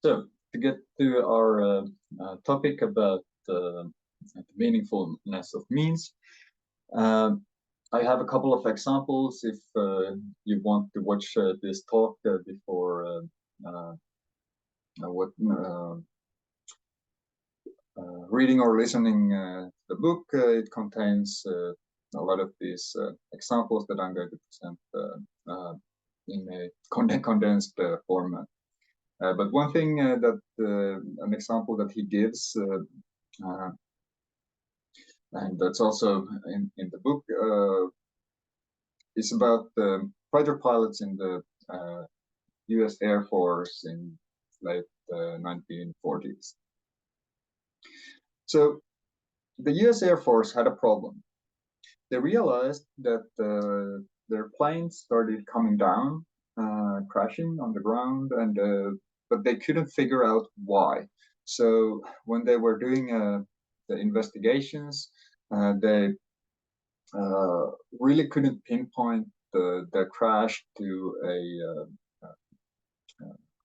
So to get to our topic about the meaningfulness of means, I have a couple of examples if you want to watch this talk before what reading or listening the book. It contains a lot of these examples that I'm going to present in a condensed format. But one thing that an example that he gives, and that's also in the book, is about the fighter pilots in the U.S. Air Force in late 1940s. So the U.S. Air Force had a problem. They realized that their planes started coming down, crashing on the ground, and but they couldn't figure out why. So when they were doing the investigations, they really couldn't pinpoint the crash to a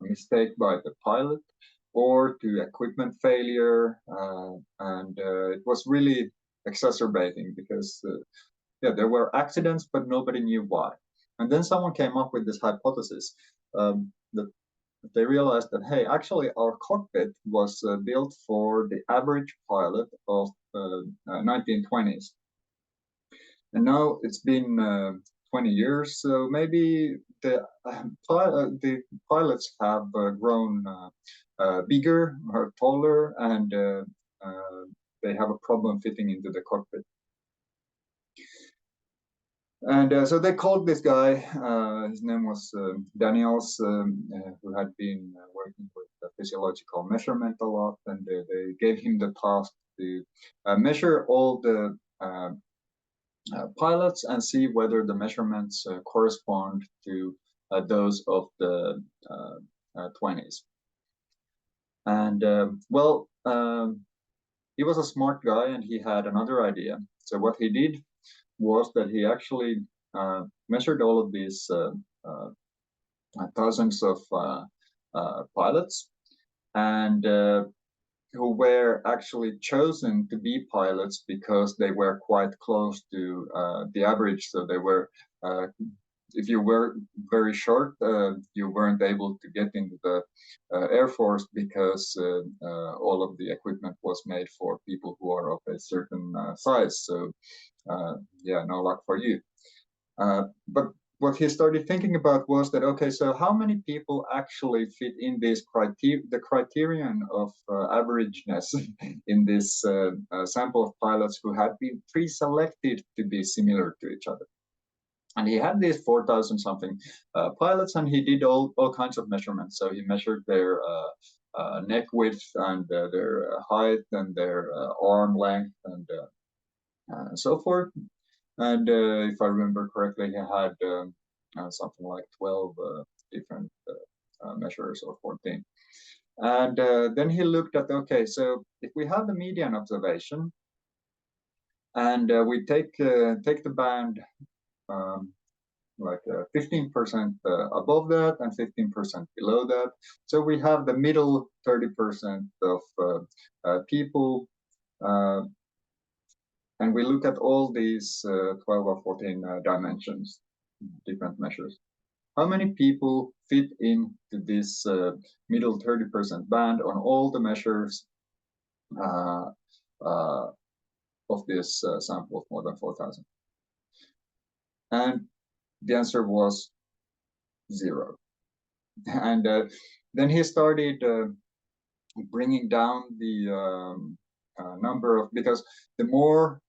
mistake by the pilot or to equipment failure, and it was really exacerbating because yeah, there were accidents, but nobody knew why. And then someone came up with this hypothesis that they realized that, hey, actually our cockpit was built for the average pilot of 1920s. And now it's been 20 years, so maybe the pilots have grown bigger or taller, and they have a problem fitting into the cockpit. And so they called this guy, his name was Daniels, who had been working with physiological measurement a lot, and they gave him the task to measure all the pilots and see whether the measurements correspond to those of the 20s. And well, he was a smart guy and he had another idea. So what he did was that he actually measured all of these thousands of pilots, and who were actually chosen to be pilots because they were quite close to the average. So they were, if you were very short, you weren't able to get into the Air Force because all of the equipment was made for people who are of a certain size. So yeah, no luck for you. But what he started thinking about was that, okay, so how many people actually fit in this the criterion of averageness in this sample of pilots who had been pre-selected to be similar to each other? And he had these 4,000 something pilots, and he did all kinds of measurements. So he measured their neck width and their height and their arm length and so forth. And if I remember correctly, he had something like 12 different measures, or 14. And then he looked at, okay, so if we have the median observation and we take the band like 15% above that and 15% below that, so we have the middle 30% of people. And we look at all these 12 or 14 dimensions, different measures. How many people fit into this middle 30% band on all the measures of this sample of more than 4,000? And the answer was 0. And then he started bringing down the number of, because the more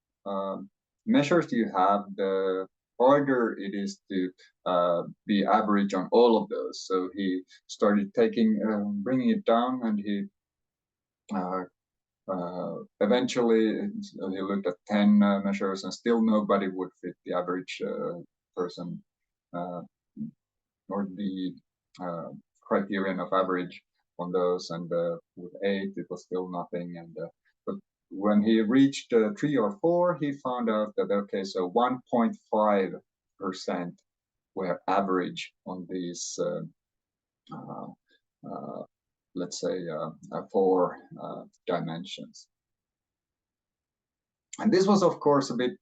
measures you have, the harder it is to be average on all of those. So he started bringing it down, and he eventually he looked at 10 measures, and still nobody would fit the average person or the criterion of average on those. And with 8, it was still nothing. And but when he reached 3 or 4, he found out that, okay, so 1.5% were average on these let's say, 4 dimensions. And this was, of course, a bit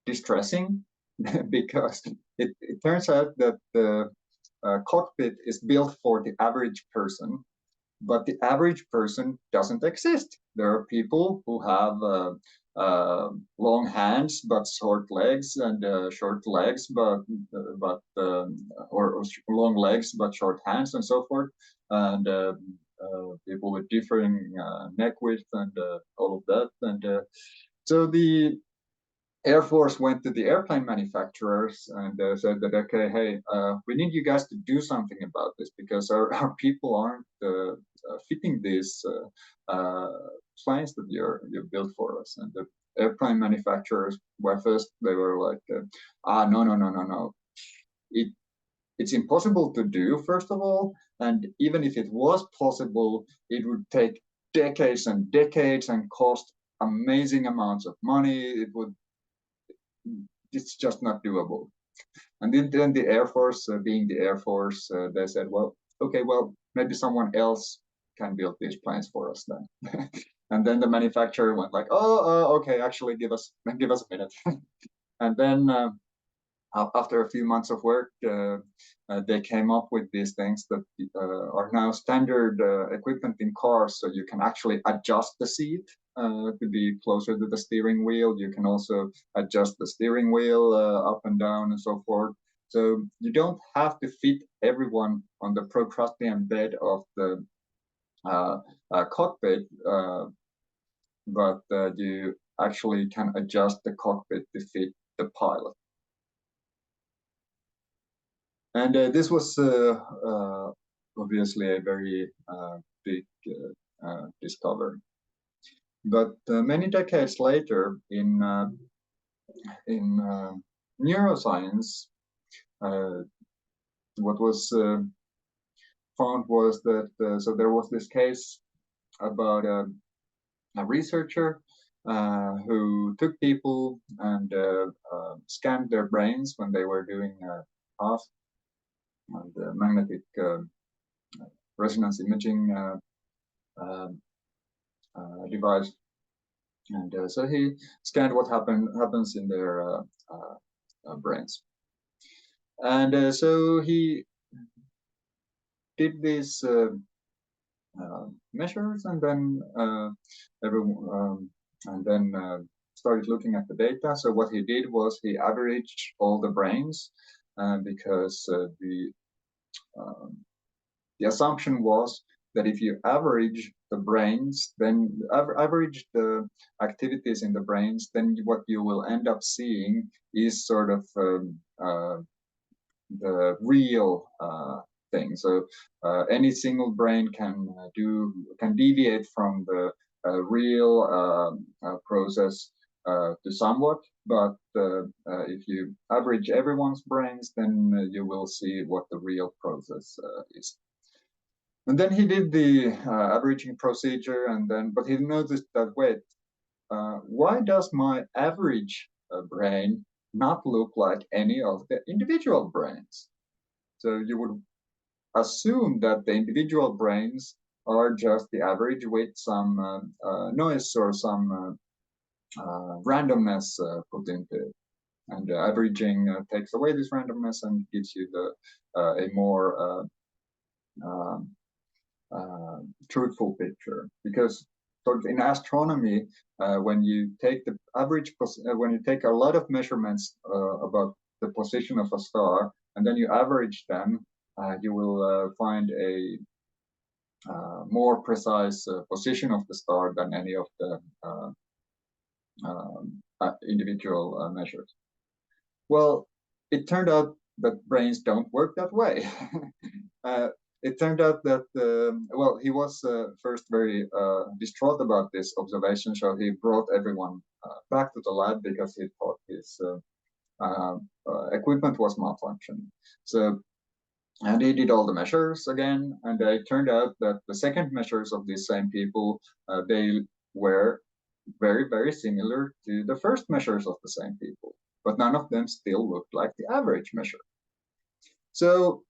distressing because it turns out that the cockpit is built for the average person, but the average person doesn't exist. There are people who have long hands but short legs, and short legs or long legs but short hands, and so forth, and people with differing neck width and all of that. And so the Air Force went to the airplane manufacturers and said that, okay, hey, we need you guys to do something about this because our people aren't fitting these planes that you built for us. And the airplane manufacturers, well, first they were like, no. It's impossible to do, first of all. And even if it was possible, it would take decades and decades and cost amazing amounts of money. It's just not doable. And then the Air Force, being the Air Force, they said, well, okay, well, maybe someone else can build these planes for us then. And then the manufacturer went like, okay, actually give us a minute. And then after a few months of work, they came up with these things that are now standard equipment in cars. So you can actually adjust the seat to be closer to the steering wheel. You can also adjust the steering wheel up and down and so forth. So you don't have to fit everyone on the Procrustean bed of the cockpit, but you actually can adjust the cockpit to fit the pilot. And this was obviously a very big discovery. But many decades later, in neuroscience, what was found was that so there was this case about a researcher who took people and scanned their brains when they were doing half and magnetic resonance imaging device. And so he scanned what happens in their brains. And so he did these measures, and then started looking at the data. So what he did was he averaged all the brains because the assumption was that if you average the brains, then average the activities in the brains, then what you will end up seeing is sort of the real thing. So any single brain can deviate from the real process to somewhat, but if you average everyone's brains, then you will see what the real process is. And then he did the averaging procedure, but he noticed that, wait, why does my average brain not look like any of the individual brains? So you would assume that the individual brains are just the average with some noise or some randomness put into it. And averaging takes away this randomness and gives you a more truthful picture. Because sort of in astronomy, when you take the average, when you take a lot of measurements about the position of a star, and then you average them, you will find a more precise position of the star than any of the individual measures. Well, it turned out that brains don't work that way. It turned out that, well, he was first very distraught about this observation, so he brought everyone back to the lab because he thought his equipment was malfunctioning. So, and he did all the measures again, and it turned out that the second measures of these same people, they were very, very similar to the first measures of the same people, but none of them still looked like the average measure. So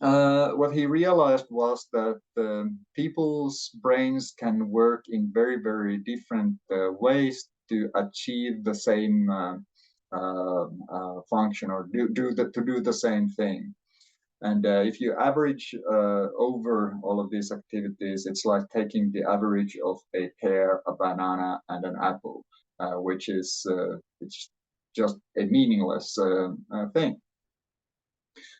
What he realized was that people's brains can work in very, very different ways to achieve the same function, or to do the same thing. And if you average over all of these activities, it's like taking the average of a pear, a banana, and an apple, which is it's just a meaningless thing.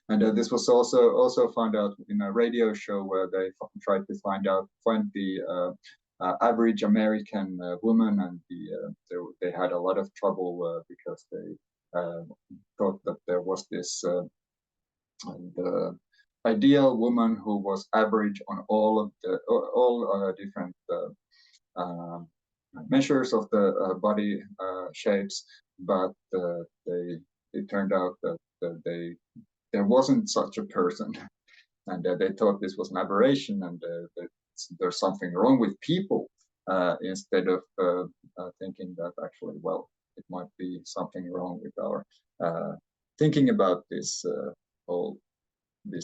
And this was also found out in a radio show where they tried to find the average American woman, and they had a lot of trouble because they thought that there was this the ideal woman who was average on all different uh, measures of the body shapes, but it turned out that there wasn't such a person, and they thought this was an aberration, and that there's something wrong with people, instead of thinking that actually, well, it might be something wrong with our thinking about this whole